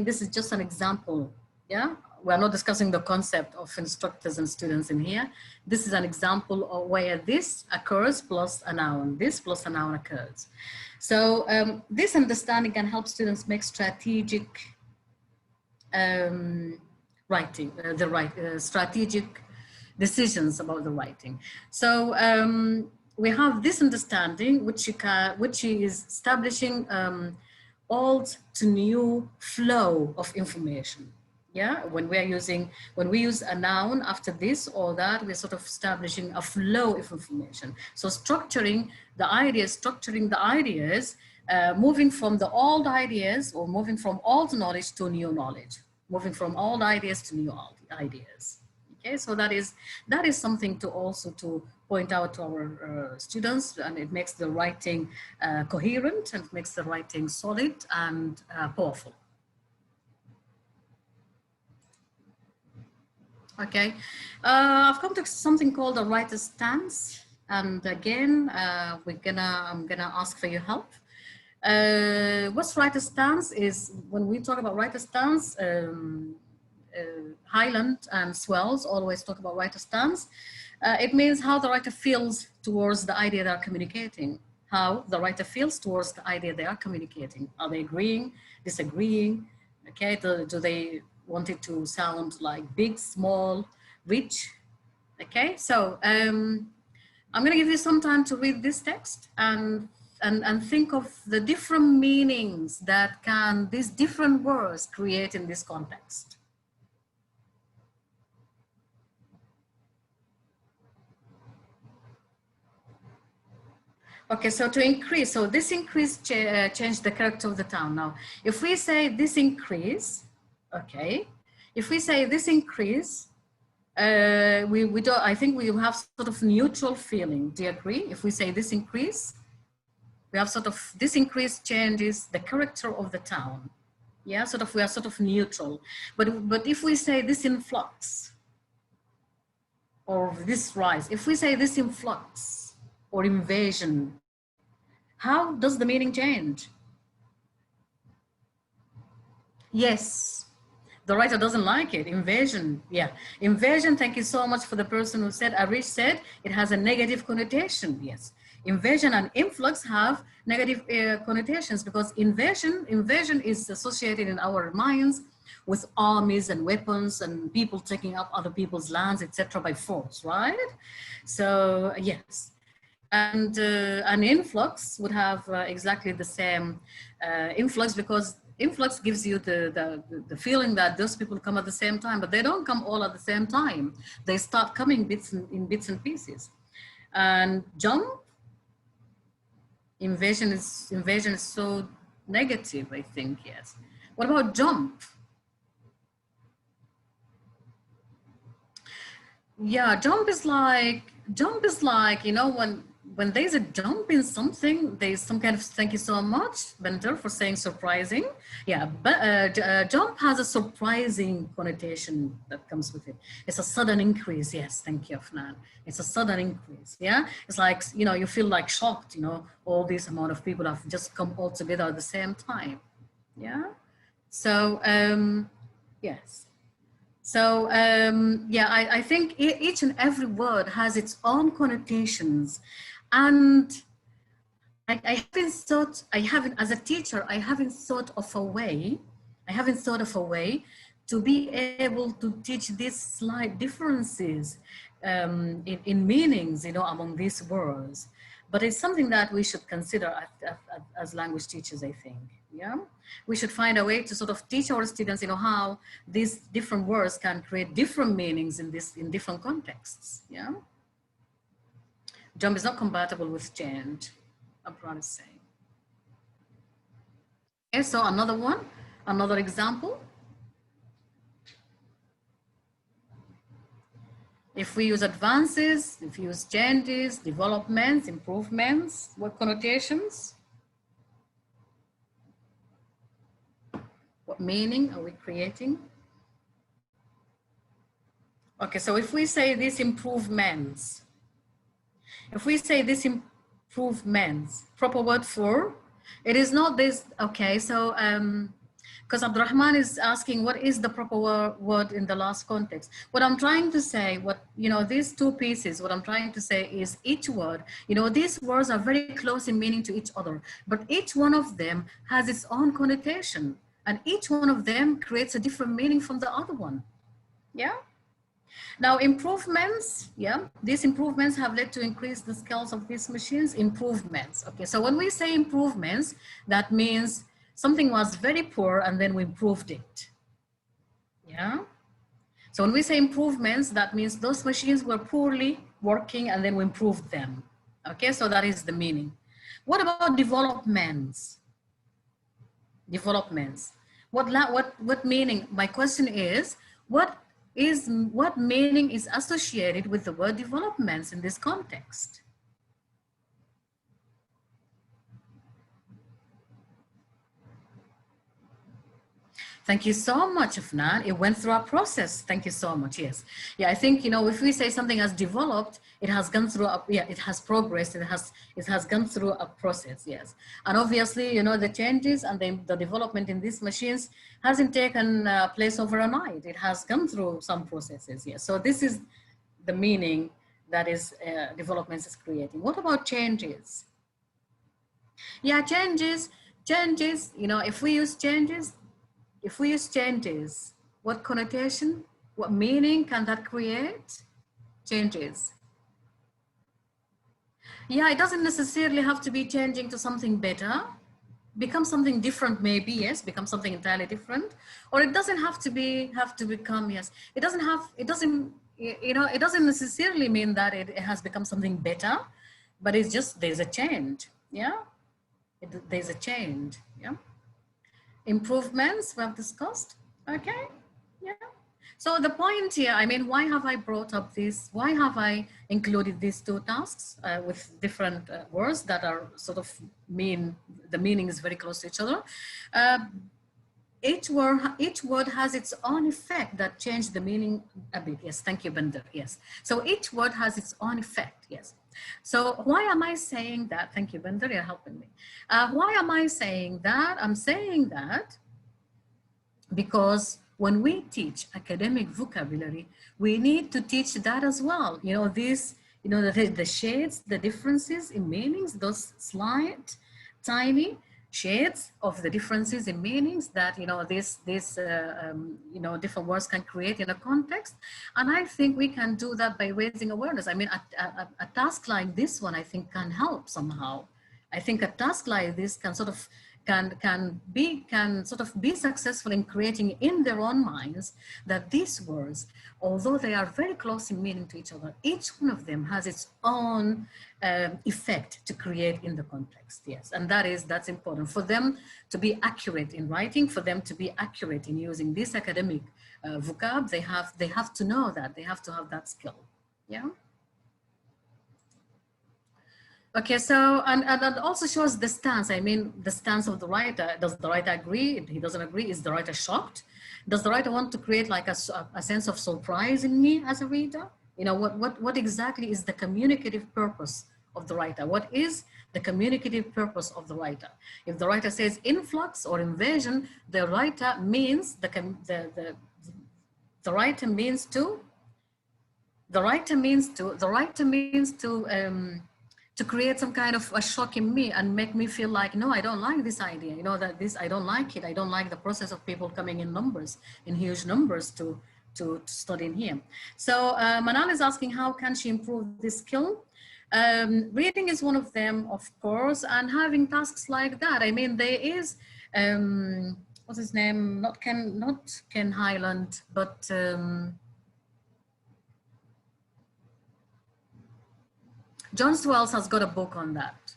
this is just an example, yeah? We're not discussing the concept of instructors and students in here. This is an example of where this occurs plus a noun, this plus a noun occurs. So this understanding can help students make strategic writing, strategic decisions about the writing. So we have this understanding, which is establishing old to new flow of information. Yeah, when we use a noun after this or that, we're sort of establishing a flow of information. So structuring the ideas, moving from the old ideas or moving from old knowledge to new knowledge, moving from old ideas to new ideas. Okay, so that is something to also to point out to our students, and it makes the writing coherent and makes the writing solid and powerful. Okay, I've come to something called a writer's stance, and again, I'm gonna ask for your help. What's writer's stance is, when we talk about writer's stance, Highland and Swells always talk about writer's stance. It means how the writer feels towards the idea they are communicating. How the writer feels towards the idea they are communicating. Are they agreeing, disagreeing? Okay, do they want it to sound like big, small, rich, Okay, so I'm going to give you some time to read this text and think of the different meanings that can these different words create in this context. Okay, so to increase, so this increase changed the character of the town. Now, if we say this increase, okay, if we say this increase, we don't, I think we have sort of neutral feeling. Do you agree? If we say this increase, we have sort of, this increase changes the character of the town. Yeah, sort of, we are sort of neutral. But if we say this influx, or this rise, if we say this influx or invasion, how does the meaning change? Yes, the writer doesn't like it. Invasion, yeah. Invasion, thank you so much for the person who said, Arish said, it has a negative connotation, yes. Invasion and influx have negative connotations because invasion is associated in our minds with armies and weapons and people taking up other people's lands, etc. by force, right? So yes. And an influx would have exactly the same influx, because influx gives you the feeling that those people come at the same time, but they don't come all at the same time. They start coming in bits and pieces. And jump, invasion is so negative, I think, yes. What about jump? Yeah, jump is like, you know, when there's a jump in something, there's some kind of, thank you so much, Benter, for saying surprising. Yeah, but jump has a surprising connotation that comes with it. It's a sudden increase. Yes, thank you, Afnan. It's a sudden increase. Yeah, it's like, you know, you feel like shocked, you know, all this amount of people have just come all together at the same time. Yeah, so yes. So yeah, I think each and every word has its own connotations, and I haven't, as a teacher, I haven't thought of a way to be able to teach these slight differences in meanings, you know, among these words. But it's something that we should consider as language teachers, I think. Yeah, we should find a way to sort of teach our students, you know, how these different words can create different meanings in different contexts. Yeah, jump is not compatible with change, I'm trying to say. Okay, so another example. If we use advances, if we use changes, developments, improvements, what connotations? What meaning are we creating? Okay, so if we say these improvements, proper word for, it is not this, okay, so, because Abdurrahman is asking what is the proper word in the last context. What I'm trying to say, you know, these two pieces, what I'm trying to say is each word, you know, these words are very close in meaning to each other, but each one of them has its own connotation, and each one of them creates a different meaning from the other one. Yeah. Now improvements, yeah, these improvements have led to increase the skills of these machines. Improvements, okay, so when we say improvements, that means something was very poor and then we improved it. Yeah, so when we say improvements, that means those machines were poorly working and then we improved them. Okay, so that is the meaning. What about developments? Developments, what meaning? My question is, what meaning is associated with the word developments in this context? Thank you so much, Afnan. It went through a process. Thank you so much. Yes. Yeah, I think, you know, if we say something has developed, it has gone through, it has progressed, it has gone through a process, yes. And obviously, you know, the changes and the development in these machines hasn't taken place overnight. It has gone through some processes, yes. So this is the meaning that is developments is creating. What about changes? Yeah, changes, you know, if we use changes, what connotation, what meaning can that create? Changes. Yeah, it doesn't necessarily have to be changing to something better. Become something different, maybe, yes, become something entirely different. Or it doesn't have to become, yes. It doesn't, you know, it doesn't necessarily mean that it has become something better, but it's just, there's a change, yeah? There's a change, yeah? Improvements we have discussed, okay, yeah. So the point here, I mean, why have I brought up this? Why have I included these two tasks with different words that are sort of the meaning is very close to each other? Each word has its own effect that change the meaning a bit. Yes, thank you, Bender. Yes. So each word has its own effect. Yes. So why am I saying that? Thank you, Bender. You're helping me. Why am I saying that? I'm saying that because when we teach academic vocabulary, we need to teach that as well. You know, this, you know, the shades, the differences in meanings, those slight, tiny shades of the differences in meanings that, you know, you know, different words can create in a context. And I think we can do that by raising awareness. I mean, a task like this one, I think, can help somehow. I think a task like this can sort of can sort of be successful in creating in their own minds that these words, although they are very close in meaning to each other, each one of them has its own effect to create in the context. Yes, and that's important for them to be accurate in writing, for them to be accurate in using this academic vocab. They have to know that, they have to have that skill. Yeah. Okay, so, and that also shows the stance. I mean, the stance of the writer. Does the writer agree? He doesn't agree. Is the writer shocked? Does the writer want to create like a sense of surprise in me as a reader? You know, what exactly is the communicative purpose of the writer? What is the communicative purpose of the writer? If the writer says influx or invasion, the writer means to create some kind of a shock in me and make me feel like, no, I don't like this idea. You know, that this, I don't like it. I don't like the process of people coming in numbers, in huge numbers to study in here. So Manal is asking, how can she improve this skill? Reading is one of them, of course, and having tasks like that. I mean, there is, what's his name? Not Ken Highland, but John Swells has got a book on that,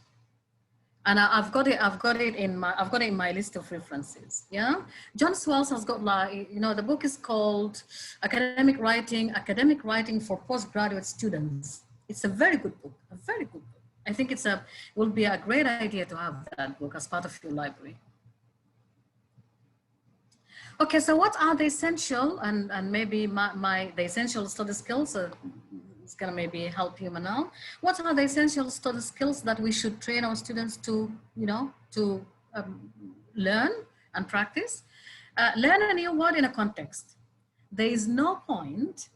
and I've got it in my list of references. Yeah, John Swells has got, like, you know, the book is called Academic Writing for Postgraduate Students. It's a very good book, a very good book. I think will be a great idea to have that book as part of your library. Okay, so what are the essential and maybe the essential study skills? It's gonna maybe help you, Manal. What are the essential study skills that we should train our students to, you know, to learn and practice? Learn a new word in a context. There is no point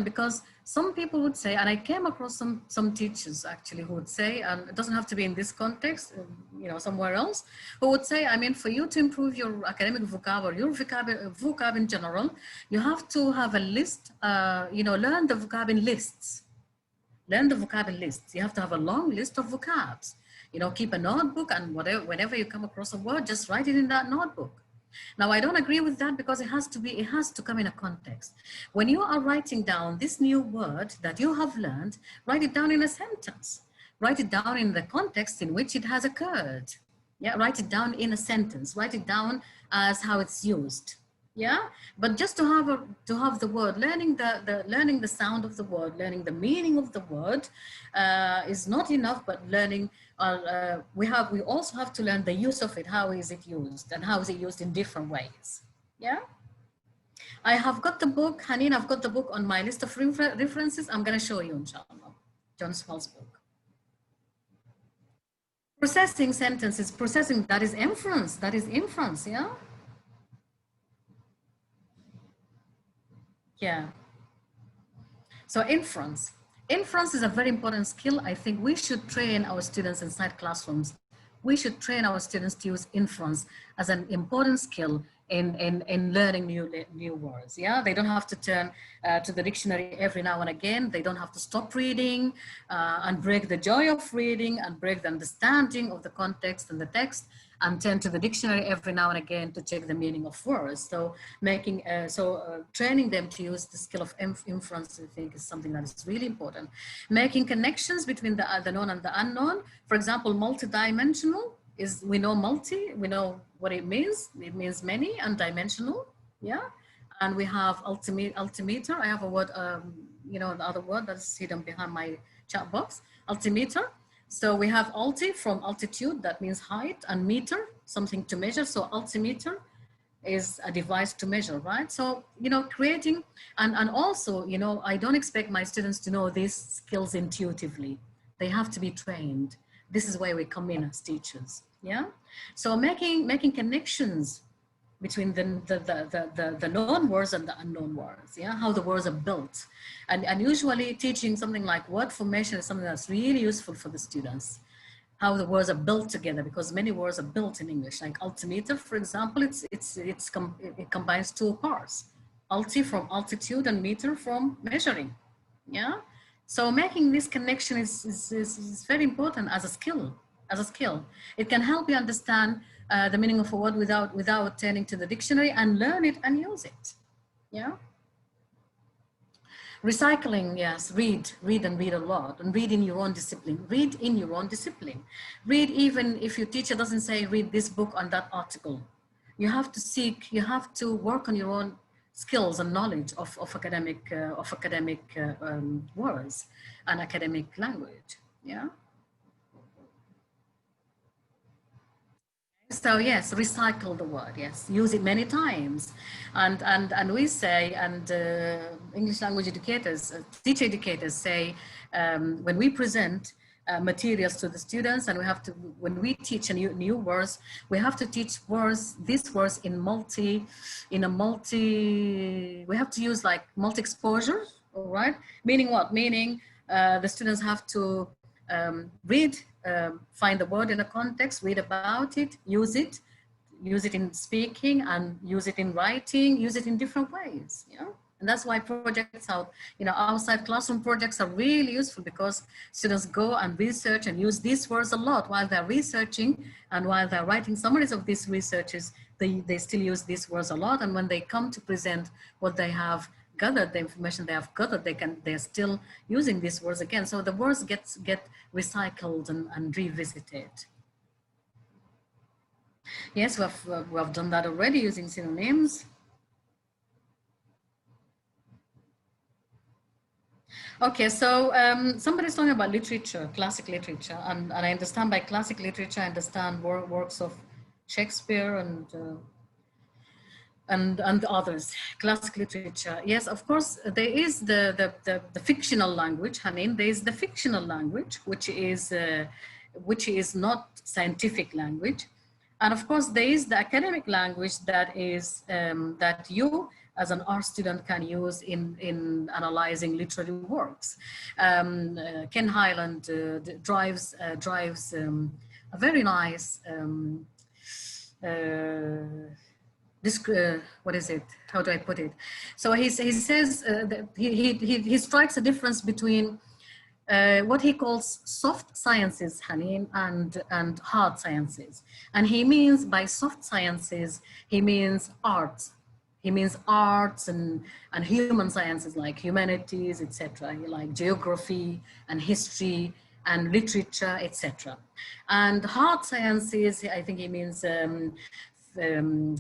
because some people would say, and I came across some teachers actually who would say, and it doesn't have to be in this context, you know, somewhere else, who would say, I mean, for you to improve your academic vocab or your vocab in general, you have to have a list, you know, learn the vocab in lists. Learn the vocab in lists. You have to have a long list of vocabs. You know, keep a notebook, and whenever you come across a word, just write it in that notebook. Now, I don't agree with that because it has to come in a context. When you are writing down this new word that you have learned, write it down in a sentence. Write it down in the context in which it has occurred. Yeah, write it down in a sentence. Write it down as how it's used. Yeah, but just to have the word, learning the sound of the word, learning the meaning of the word is not enough. But learning, we also have to learn the use of it. How is it used, and how is it used in different ways? Yeah, I have got the book, Haneen. I've got the book on my list of references. I'm going to show you, inshallah, John Swell's book. Processing sentences, processing, that is inference. That is inference. Yeah. Yeah. So inference is a very important skill. I think we should train our students inside classrooms. We should train our students to use inference as an important skill in learning new words. Yeah, they don't have to turn to the dictionary every now and again. They don't have to stop reading and break the joy of reading and break the understanding of the context and the text and turn to the dictionary every now and again to check the meaning of words. So training them to use the skill of inference, I think, is something that is really important. Making connections between the known and the unknown. For example, multidimensional is, we know multi, we know what it means. It means many, and dimensional, yeah. And we have altimeter. I have a word, you know, the other word that's hidden behind my chat box, altimeter. So we have alti from altitude, that means height, and meter, something to measure. So altimeter is a device to measure, right? So, you know, creating, and also, you know, I don't expect my students to know these skills intuitively. They have to be trained. This is where we come in as teachers, yeah? So making connections between the known words and the unknown words, yeah? How the words are built. And usually teaching something like word formation is something that's really useful for the students. How the words are built together, because many words are built in English. Like altimeter, for example, it combines two parts. Alti from altitude and meter from measuring, yeah? So making this connection is very important as a skill. It can help you understand the meaning of a word without turning to the dictionary, and learn it and use it, yeah? Recycling, yes, read and read a lot, and read in your own discipline. Read in your own discipline. Read even if your teacher doesn't say, read this book on that article. You have to seek, you have to work on your own skills and knowledge of academic words and academic language, yeah? So yes, recycle the word, yes, use it many times. And we say, and English language educators, teacher educators say, when we present materials to the students, and we have to, when we teach new words, we have to teach these words we have to use like multi-exposure, all right? Meaning what? Meaning the students have to read, find the word in a context, read about it, use it in speaking, and use it in writing, use it in different ways, you know? And that's why projects out, you know, outside classroom projects are really useful, because students go and research and use these words a lot while they're researching, and while they're writing summaries of these researches, they still use these words a lot. And when they come to present what they have gathered, the information they have gathered, they're still using these words again. So the words get recycled and revisited. Yes, we have done that already using synonyms. Okay, so somebody's talking about literature, classic literature, and I understand by classic literature, I understand works of Shakespeare and others, classic literature. Yes, of course, there is the fictional language, Hanin. There is the fictional language, which is not scientific language, and of course there is the academic language that is that you as an art student can use in analyzing literary works. Ken Highland drives a very nice what is it? How do I put it? So he says that he strikes a difference between what he calls soft sciences, Hanin, and hard sciences. And he means by soft sciences, he means art. He means arts and human sciences like humanities, etc., like geography and history and literature, etc. And hard sciences, I think he means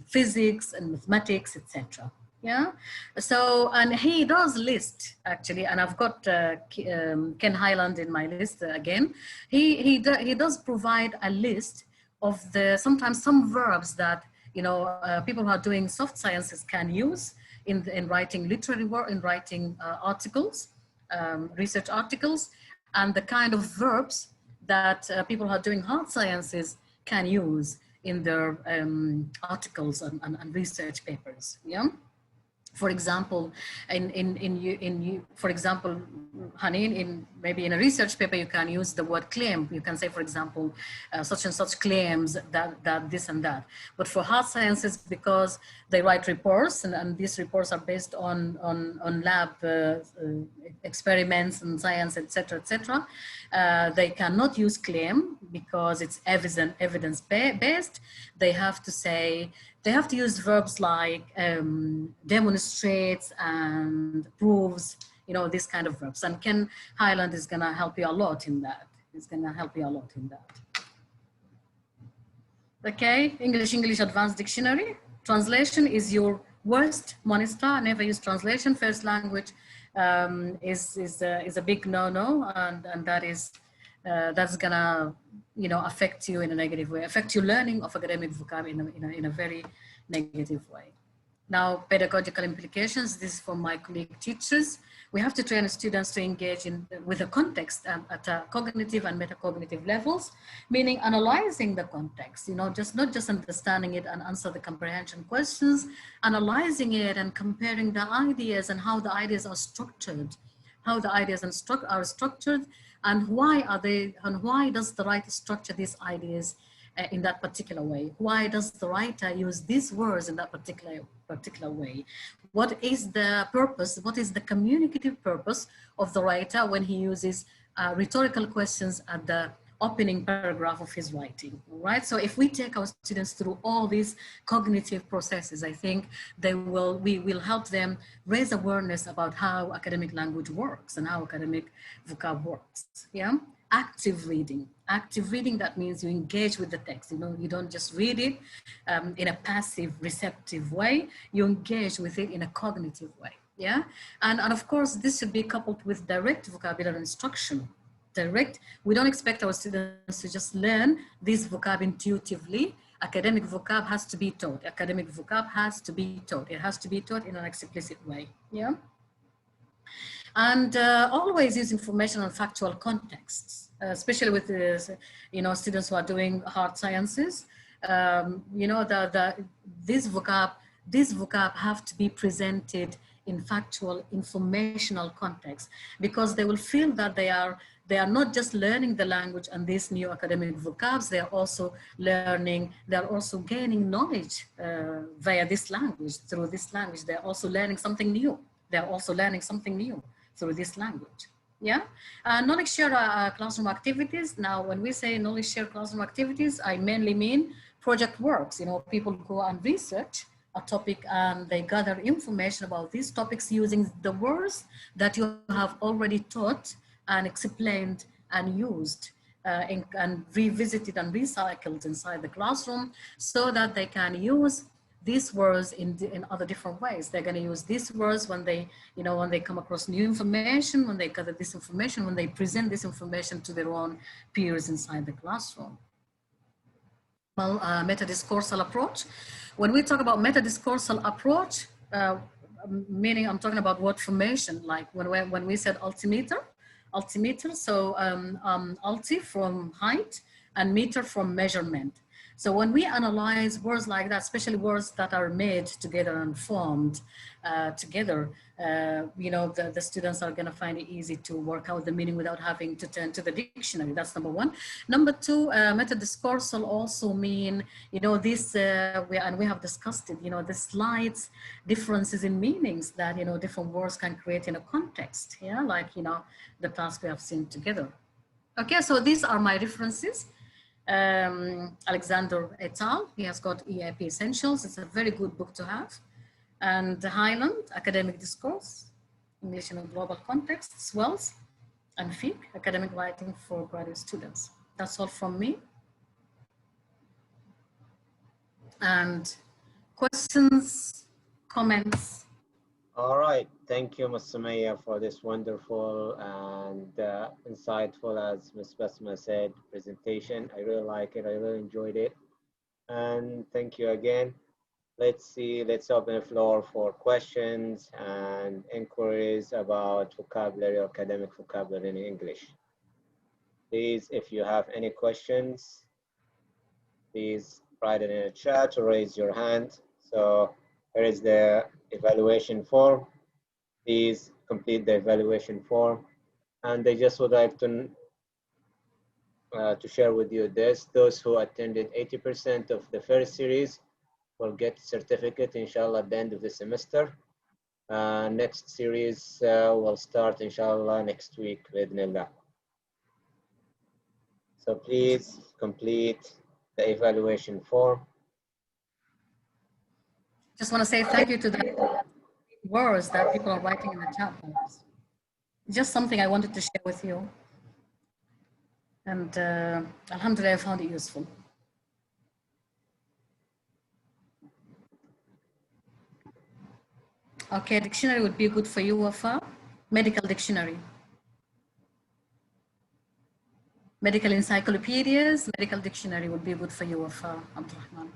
physics and mathematics, etc. Yeah. So, and he does list actually, and I've got Ken Highland in my list again. He does provide a list of sometimes some verbs that, you know, people who are doing soft sciences can use in writing literary work, in writing articles, research articles, and the kind of verbs that people who are doing hard sciences can use in their articles and research papers, yeah? For example, for example, Haneen, maybe in a research paper, you can use the word claim. You can say, for example, such and such claims that this and that. But for hard sciences, because they write reports, and these reports are based on lab experiments and science, etc., etc., they cannot use claim because it's evidence based. They have to say, they have to use verbs like demonstrates and proves, you know, these kind of verbs. And Ken Highland is gonna help you a lot in that. He's gonna help you a lot in that. Okay, English Advanced Dictionary. Translation is your worst monster. Never use translation. First language is a big no-no, and that is that's gonna, you know, affect you in a negative way, affect your learning of academic vocab in a very negative way. Now, pedagogical implications. This is for my colleague teachers. We have to train students to engage with the context at cognitive and metacognitive levels, meaning analyzing the context, you know, not just understanding it and answer the comprehension questions, analyzing it and comparing the ideas and how the ideas are structured, are structured, and why are they, and why does the writer structure these ideas in that particular way? Why does the writer use these words in that particular way? What is the purpose? What is the communicative purpose of the writer when he uses rhetorical questions at the opening paragraph of his writing, right? So if we take our students through all these cognitive processes, I think we will help them raise awareness about how academic language works and how academic vocab works, yeah? Active reading, that means you engage with the text, you know, you don't just read it in a passive, receptive way, you engage with it in a cognitive way, yeah? And of course, this should be coupled with direct vocabulary instruction. Direct, we don't expect our students to just learn this vocab intuitively. Academic vocab has to be taught. Academic vocab has to be taught. It has to be taught in an explicit way, yeah? And always use information on factual contexts, especially with the, you know, students who are doing hard sciences. You know, this vocab have to be presented in factual, informational context, because they will feel that they are not just learning the language and these new academic vocabs, they are also learning, they are also gaining knowledge via this language, through this language. They're also learning something new. They're also learning something new through this language, yeah? Knowledge share classroom activities. Now, when we say knowledge share classroom activities, I mainly mean project works. You know, people go and research a topic and they gather information about these topics using the words that you have already taught and explained and used and revisited and recycled inside the classroom, so that they can use these words in other different ways. They're going to use these words when they, you know, when they come across new information, when they gather this information, when they present this information to their own peers inside the classroom. Well, meta-discoursal approach. When we talk about meta-discoursal approach, meaning I'm talking about word formation, like when we said altimeter, so alti from height and meter from measurement. So when we analyze words like that, especially words that are made together and formed together, you know, the students are going to find it easy to work out the meaning without having to turn to the dictionary. That's number one. Number two, meta-discoursal also mean, you know, this, and we have discussed it, you know, the slight differences in meanings that, you know, different words can create in a context, yeah, like, you know, the task we have seen together. Okay, so these are my references. Alexander et al. He has got EIP Essentials. It's a very good book to have. And Highland, Academic Discourse, English in a Global Context, Swells, and FIC, Academic Writing for Graduate Students. That's all from me. And questions, comments? All right, thank you, Ms. Summaya, for this wonderful and insightful, as Ms. Basma said, presentation. I really like it, I really enjoyed it. And thank you again. Let's open the floor for questions and inquiries about vocabulary or academic vocabulary in English. Please, if you have any questions, please write it in the chat or raise your hand. So here is the evaluation form. Please complete the evaluation form. And I just would like to share with you this. Those who attended 80% of the first series will get certificate, inshallah, at the end of the semester. Next series will start, inshallah, next week, bidnillah. So please complete the evaluation form. Just want to say thank you to the words that people are writing in the chat box. Just something I wanted to share with you. And alhamdulillah, I found it useful. Okay, dictionary would be good for you, Wafa. Medical dictionary. Medical encyclopedias, medical dictionary would be good for you, Wafa, Abdurrahman.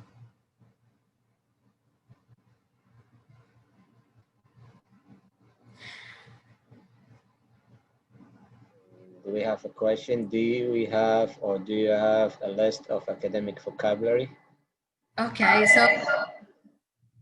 Do we have a question? Do you have a list of academic vocabulary? Okay, so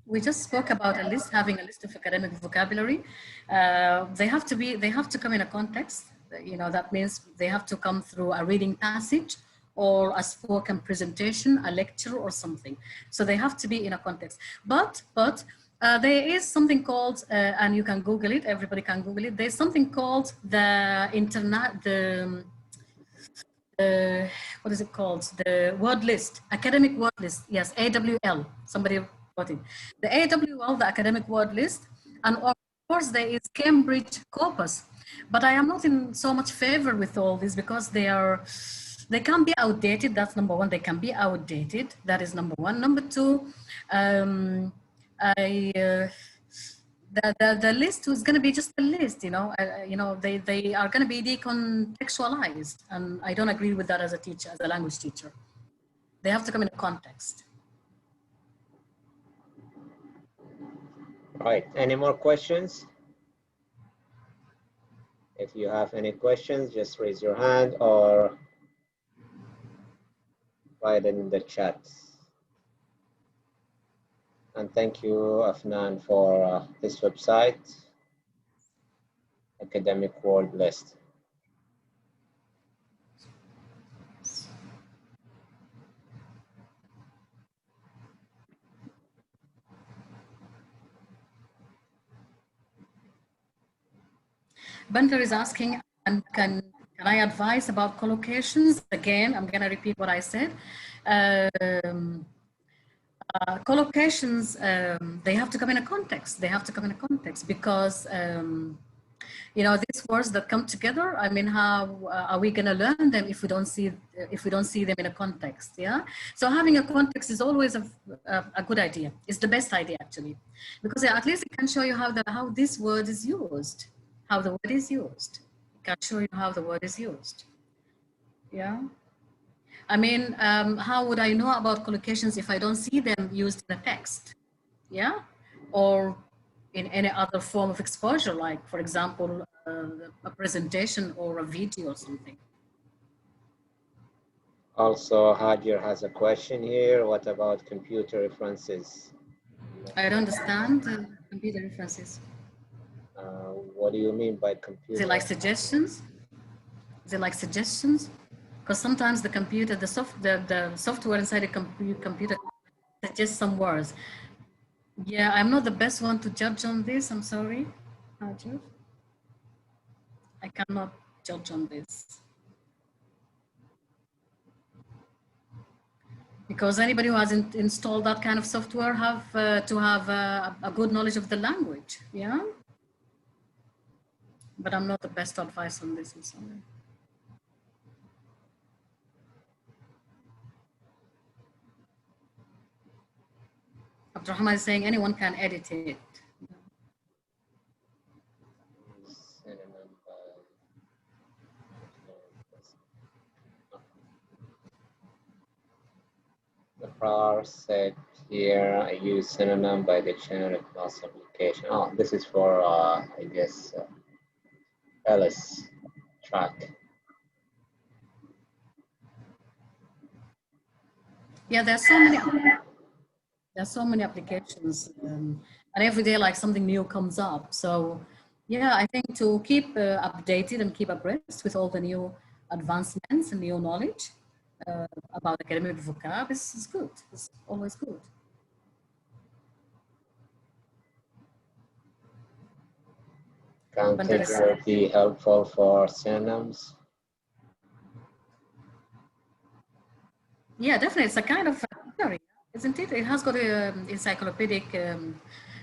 we just spoke about a list, having a list of academic vocabulary. They have to come in a context. You know, that means they have to come through a reading passage or a spoken presentation, a lecture or something. So they have to be in a context. But there is something called, and you can Google it, everybody can Google it. There's something called the what is it called? The word list, academic word list. Yes, AWL, somebody wrote it. The AWL, the academic word list. And of course there is Cambridge corpus. But I am not in so much favor with all this because they can be outdated. That's number one. They can be outdated. That is number one. Number two, the list was going to be just a list, you know. They are going to be decontextualized, and I don't agree with that as a teacher, as a language teacher. They have to come in a context. Right. Any more questions? If you have any questions, just raise your hand or write it in the chat. And thank you, Afnan, for this website, Academic Word List. Bunter is asking, and can I advise about collocations? Again, I'm going to repeat what I said. Collocations, they have to come in a context. They have to come in a context because, you know, these words that come together, I mean, how are we going to learn them if we don't see them in a context? Yeah. So having a context is always a good idea. It's the best idea, actually, because at least it can show you how this word is used, how the word is used. It can show you how the word is used. Yeah. I mean, how would I know about collocations if I don't see them used in a text? Yeah, or in any other form of exposure, like, for example, a presentation or a video or something. Also, Hajar has a question here. What about computer references? I don't understand computer references. What do you mean by computer? Is it like suggestions? Is it like suggestions? Because sometimes the computer, the software inside the computer suggests some words. Yeah, I'm not the best one to judge on this. I'm sorry. Hajar. I cannot judge on this. Because anybody who hasn't installed that kind of software have to have a good knowledge of the language, yeah? But I'm not the best advice on this, I'm sorry. Abdurrahman is saying anyone can edit it. The prior said here, I use synonym by dictionary class application. Oh, this is for, I guess, Alice track. Yeah, there are so many applications. and every day like something new comes up. So yeah, I think to keep updated and keep abreast with all the new advancements and new knowledge about academic vocab is good. It's always good. Counting will be helpful for synonyms. Yeah, definitely. It's a kind of dictionary, isn't it? It has got a encyclopedic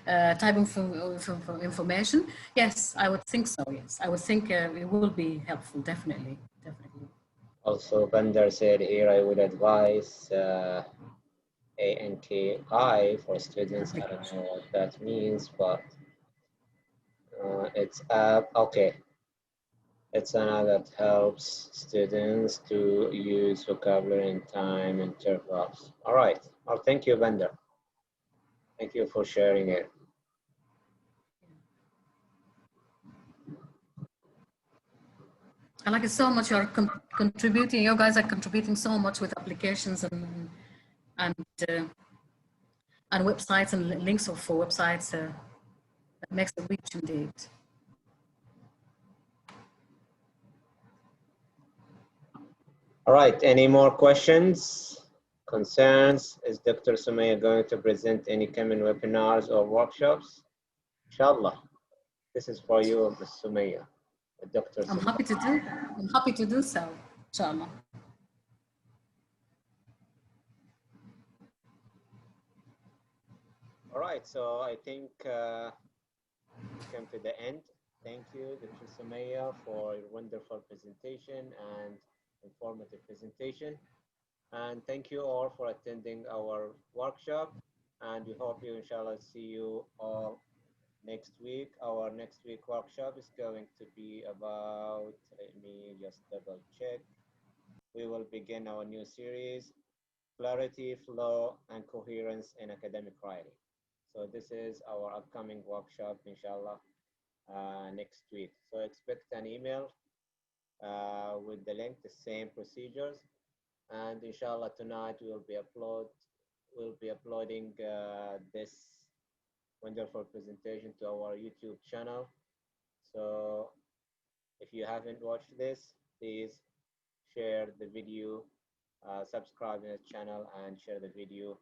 type of information. Yes, I would think so. Yes, I would think it will be helpful. Definitely, definitely. Also, Bender said here I would advise ANKI for students. I don't know what that means, but it's okay. It's an app that helps students to use vocabulary in time intervals. All right. Well, thank you, Bender. Thank you for sharing it. I like it so much. You're contributing. You guys are contributing so much with applications and websites and links for websites. That makes it rich indeed. All right. Any more questions, concerns? Is Dr. Summaya going to present any coming webinars or workshops? Inshallah. This is for you, Ms. Summaya. Dr. I'm happy to do. I'm happy to do so. Inshallah. All right, so I think we came to the end. Thank you, Dr. Summaya, for your wonderful presentation and informative presentation. And thank you all for attending our workshop. And we hope you, inshallah, see you all next week. Our next week workshop is going to be about, let me just double check. We will begin our new series, Clarity, Flow, and Coherence in Academic Writing. So this is our upcoming workshop, inshallah, next week. So expect an email with the link, the same procedures. And inshallah, tonight we'll be uploading this wonderful presentation to our YouTube channel. So if you haven't watched this, please share the video, subscribe to the channel, and share the video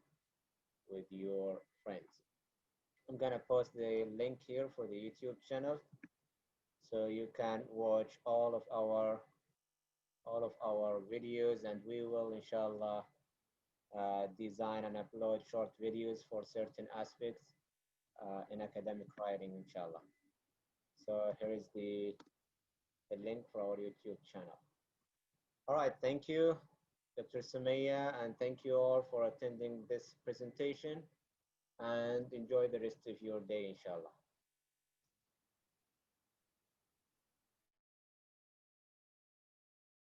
with your friends. I'm gonna post the link here for the YouTube channel, so you can watch all of our videos, and we will inshallah design and upload short videos for certain aspects in academic writing, inshallah. So here is the link for our YouTube channel. All right, thank you, Dr. Summaya, and thank you all for attending this presentation, and enjoy the rest of your day, inshallah.